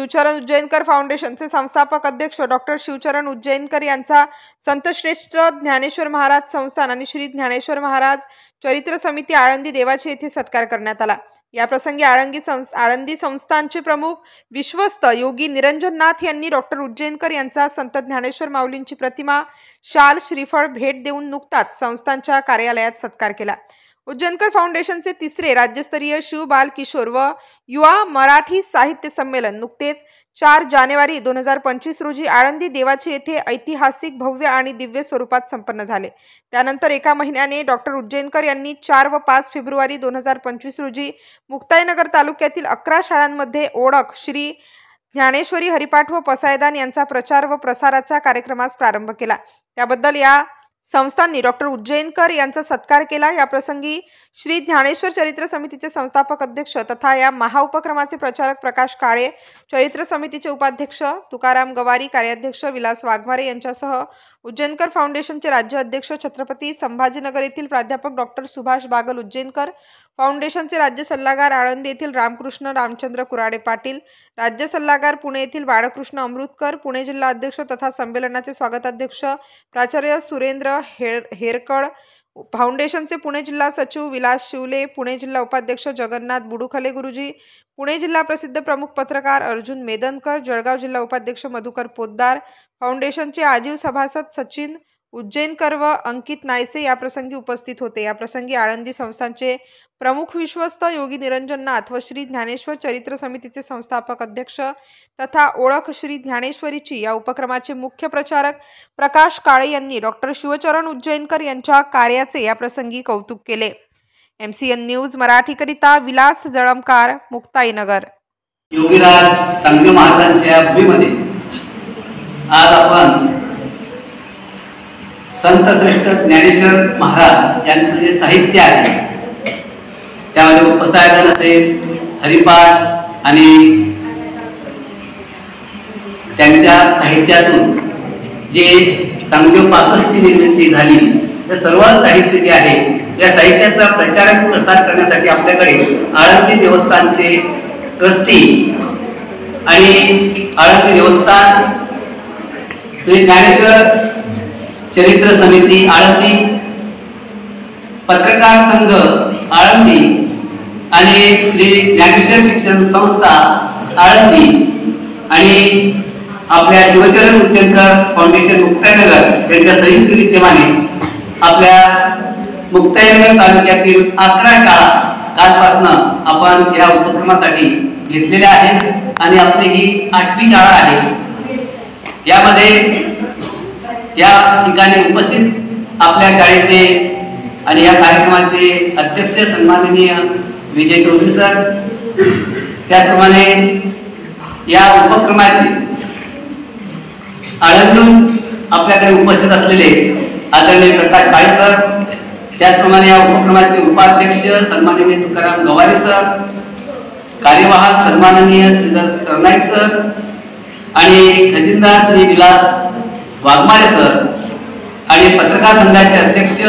शिवचरण उज्जैनकर फाउंडेशनचे संस्थापक अध्यक्ष डॉक्टर शिवचरण उज्जैनकर यांचा संतश्रेष्ठ ज्ञानेश्वर महाराज संस्थान आणि श्री ज्ञानेश्वर महाराज चरित्र समिती आळंदी देवाचे येथे सत्कार करण्यात आला। या प्रसंगी आळंदी संस्थानचे प्रमुख विश्वस्त योगी निरंजननाथ यांनी डॉक्टर उज्जैनकर यांचा संत ज्ञानेश्वर माऊलींची प्रतिमा, शाल, श्रीफळ भेट देऊन नुकताच संस्थानच्या कार्यालयात सत्कार केला। उज्जैनकर फाउंडेशनचे तिसरे राज्यस्तरीय शिव बाल किशोर व युवा मराठी साहित्य संमेलन नुकतेच 4 जानेवारी 2025 रोजी आळंदी देवाचे येथे ऐतिहासिक, भव्य आणि दिव्य स्वरूपात संपन्न झाले। त्यानंतर एका महिन्याने डॉक्टर उज्जैनकर यांनी 4 व 5 फेब्रुवारी 2025 रोजी मुक्ताईनगर तालुक्यातील 11 शाळांमध्ये ओळख श्री ज्ञानेश्वरी हरिपाठ व पसायदान यांचा प्रचार व प्रसाराचा कार्यक्रमास प्रारंभ केला। त्याबद्दल या संस्थांनी डॉक्टर उज्जैनकर यांचा सत्कार केला। या प्रसंगी श्री ज्ञानेश्वर चरित्र समितीचे संस्थापक अध्यक्ष तथा या महाउपक्रमाचे प्रचारक प्रकाश काळे, चरित्र समितीचे उपाध्यक्ष तुकाराम गवारी, कार्याध्यक्ष विलास वाघमारे यांच्यासह उज्जैनकर फाउंडेशनचे राज्य अध्यक्ष छत्रपती संभाजीनगर येथील प्राध्यापक डॉक्टर सुभाष बागल उज्जैनकर, फाउंडेशनचे राज्य सल्लागार आळंदी येथील रामकृष्ण रामचंद्र कुराडे पाटील, राज्य सल्लागार पुणे येथील बाळकृष्ण अमृतकर, पुणे जिल्हा अध्यक्ष तथा संमेलनाचे स्वागताध्यक्ष प्राचार्य सुरेंद्र हेरकड, फाउंडेशनचे पुणे जिल्हा सचिव विलास शिवले, पुणे जिल्हा उपाध्यक्ष जगन्नाथ बुडुखले गुरुजी, पुणे जिल्हा प्रसिद्ध प्रमुख पत्रकार अर्जुन मेदनकर, जळगाव जिल्हा उपाध्यक्ष मधुकर पोद्दार, फाउंडेशनचे आजीव सभासद सचिन उज्जैनकर व अंकित नायसे या प्रसंगी उपस्थित होते। या प्रसंगी आळंदी संस्थानचे प्रमुख विश्वस्त योगी निरंजननाथ व श्री ज्ञानेश्वर चरित्र समितीचे संस्थापक अध्यक्ष तथा ओळख श्री ज्ञानेश्वरीची या उपक्रमाचे मुख्य प्रचारक प्रकाश काळे यांनी डॉक्टर शिवचरण उज्जैनकर यांच्या कार्याचे या प्रसंगी कौतुक केले। MCN न्यूज मराठी करिता विलास जळमकार, मुक्ताईनगर। योगीराज संघ महाराजांच्या भूमीमध्ये आज आपण संत श्रेष्ठ ज्ञानेश्वर महाराज यांचं जे साहित्य आहे त्यामध्ये उपसायदान असेल, हरिपाठ आणि त्यांच्या साहित्यातून जे चांगदेव 65 ची निर्मिती झाली ते सर्व साहित्य जे आहे या साहित्याचा प्रचार आणि प्रसार करण्यासाठी आपल्याकडे आळंदी देवस्थानचे ट्रस्टी आणि आळंदी देवस्थान, श्री ज्ञानेश्वर चरित्र समिती आळंदी, पत्रकार संघ आळंदी आणि श्री ज्ञानेश्वर शिक्षण संस्था आळंदी आणि आपल्या शिवचरण उज्जैनकर फाउंडेशन मुक्ताईनगर यांच्या संयुक्त विद्यमाने आपल्या मुक्ताईनगर तालुक्यातील 11 शाळा कालपासून आपण या उपक्रमासाठी घेतलेल्या आहेत आणि आपली ही 8वी शाळा आहे। यामध्ये या ठिकाणी उपस्थित आपल्या शाळेचे आणि या कार्यक्रमाचे अध्यक्ष सन्माननीय विजय चौधरी सर, त्याचप्रमाणे या उपक्रमाचे आळंदून आपल्याकडे उपस्थित असलेले आदरणीय प्रकाश काळे सर, त्याचप्रमाणे या उपक्रमाचे उपाध्यक्ष सन्माननीय तुकाराम गवारी सर, कार्यवाहक सन्माननीय श्रीधर सरनाईक सर आणि खजिनदार श्री विलास वाघमारे सर आणि पत्रकार संघाचे अध्यक्ष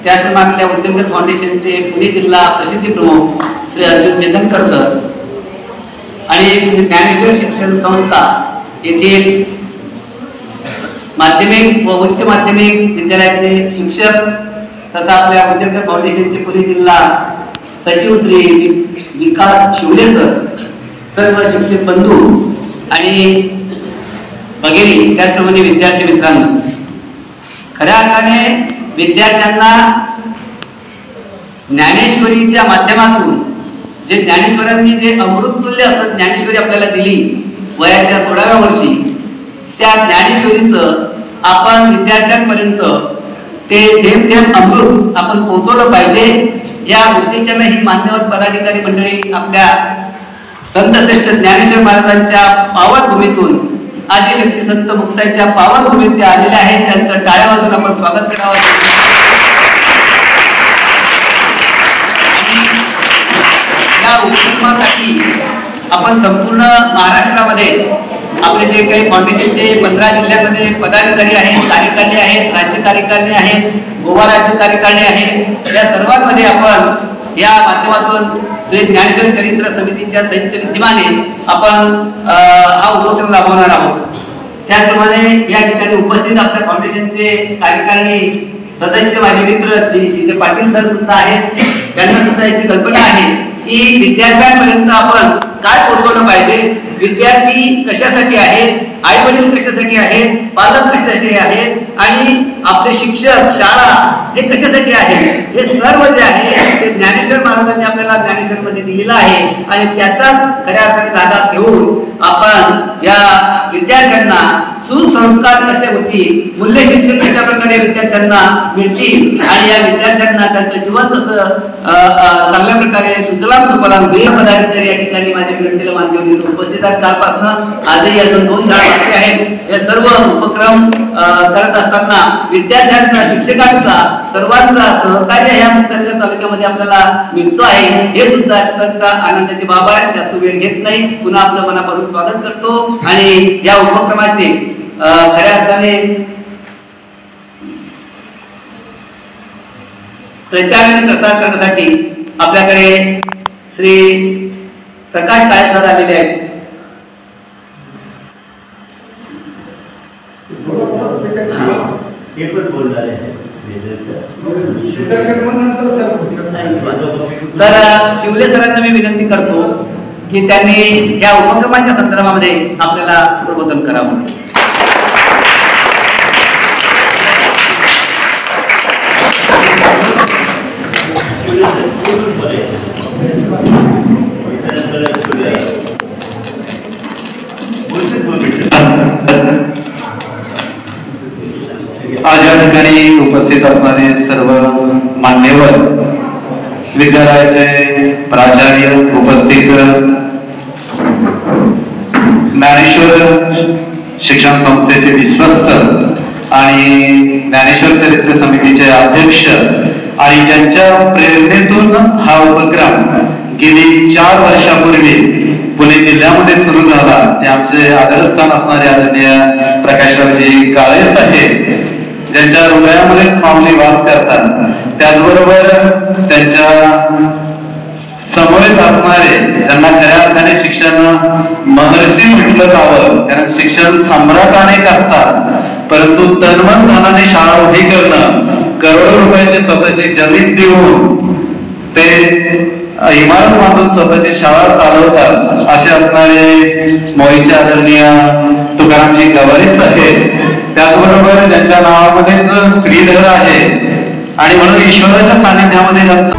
त्याचप्रमाणे आपल्या उज्जैनकर फाउंडेशनचे पुणे जिल्हा प्रसिद्धी प्रमुख श्री अर्जुन मेदनकर सर आणि श्री ज्ञानेश्वर शिक्षण संस्था येथील माध्यमिक व उच्च माध्यमिक विद्यालयाचे शिक्षक तथा आपल्या उज्जैनकर फाउंडेशनचे पुणे जिल्हा सचिव श्री विकास शिवले सर, सर्व शिक्षक बंधू आणि वगैरे त्याचप्रमाणे विद्यार्थी मित्रांनो, खऱ्या अर्थाने विद्यार्थ्यांना ज्ञानेश्वरीच्या माध्यमातून जे ज्ञानेश्वरांनी जे अमृततुल्य असं ज्ञानेश्वरी आपल्याला दिली वयाच्या 16व्या वर्षी, त्या ज्ञानेश्वरीचं आपण विद्यार्थ्यांपर्यंत ते थेंब थेंब अमृत आपण पोहोचवलं पाहिजे या उद्देशाने ही मान्यवर पदाधिकारी मंडळी आपल्या संत श्रेष्ठ ज्ञानेश्वर महाराजांच्या पावन भूमीतून आदिशक्ती संत मुक्ताईच्या पावन भूमीत ते आलेले आहेत। त्यांचं टाळ्या वाजवून आपण स्वागत करावं। आणि या उपक्रमासाठी आपण संपूर्ण महाराष्ट्रामध्ये आपले जे काही फाउंडेशनचे 15 जिल्ह्यांमध्ये पदाधिकारी आहेत, कार्यकारिणी आहेत, राज्य कार्यकारिणी आहेत, गोवा राज्य कार्यकारिणी आहेत, या सर्वांमध्ये आपण या माध्यमातून श्री ज्ञानेश्वर चरित्र समितीच्या संयुक्त विद्यमाने आपण हा उपक्रम राबवणार आहोत। त्याचप्रमाणे या ठिकाणी उपस्थित आपल्या फाउंडेशनचे कार्यकारिणी सदस्य माझे मित्र श्री सीजे पाटील सर सुद्धा आहेत। त्यांना सुद्धा याची कल्पना आहे की विद्यार्थ्यांपर्यंत आपण काय पोहोचवलं पाहिजे, विद्यार्थी कशासाठी आहेत, आई वडील कशासाठी आहेत, पालक कशासाठी आहेत आणि आपले शिक्षक शाळा हे कशासाठी आहेत, हे सर्व जे आहे ते ज्ञानेश्वर महाराजांनी आपल्याला ज्ञानेश्वर मध्ये दिलेलं आहे आणि त्याचाच खऱ्या अर्थाने धागा घेऊन आपण या विद्यार्थ्यांना सुसंस्कार कसे होतील, मूल्य शिक्षण कशा प्रकारे विद्यार्थ्यांना मिळतील आणि या विद्यार्थ्यांना त्यांचं जीवन कसं चांगल्या प्रकारे सुजलाम सुफलाम होईल पदाधिकारी या ठिकाणी माझ्या विनंतीला मान देऊन उपस्थित आहेत। कालपासून आजही अजून 2 शाळा बाकी आहेत। हे सर्व उपक्रम करत असताना विद्यार्थ्यांचा शिक्षकांचा सर्वांचा सहकार्य या मुक्ताईनगर तालुक्यामध्ये आपल्याला मिळतो आहे, हे सुद्धा अत्यंत आनंदाची बाब आहे। जास्त वेळ घेत नाही, पुन्हा आपलं मनापासून स्वागत करतो आणि या उपक्रमाचे खऱ्या अर्थाने प्रचार आणि प्रसार करण्यासाठी आपल्याकडे श्री प्रकाश काळे सर आलेले आहेत। तर शिवले सरांना मी विनंती करतो की त्यांनी या उपक्रमाच्या संदर्भामध्ये आपल्याला प्रबोधन करावं। आज या ठिकाणी उपस्थित असणारे सर्व मान्यवर, विद्यालयाचे प्राचार्य, उपस्थित ज्ञानेश्वर शिक्षण संस्थेचे विश्वस्त आणि ज्ञानेश्वर चरित्र समितीचे अध्यक्ष आणि ज्यांच्या प्रेरणेतून हा उपक्रम गेली 4 वर्षापूर्वी पुणे जिल्ह्यामध्ये सुरू झाला ते आमचे आदरस्थान असणारे आदरणीय प्रकाशरावजी काळे साहेब, ज्यांच्या हृदयामध्येच माऊली वास करतात, त्याचबरोबर त्यांच्या समवेत असणारे, ज्यांना खऱ्या अर्थाने शिक्षण महर्षी म्हटलं जावं, त्यांना शिक्षण सम्राट अनेक असतात, परंतु तनमन धनाने शाळा उभी करणं, करोडो रुपयाचे स्वतःची जमीन देऊन ते इमारत बांधून स्वतःची शाळा चालवतात असे असणारे मोहीचे आदरणीय तुकारामजी गवारी साहेब, त्याचबरोबर ज्यांच्या नावामध्येच श्रीधर आहे आणि म्हणून ईश्वराच्या सानिध्यामध्ये ज्यांचं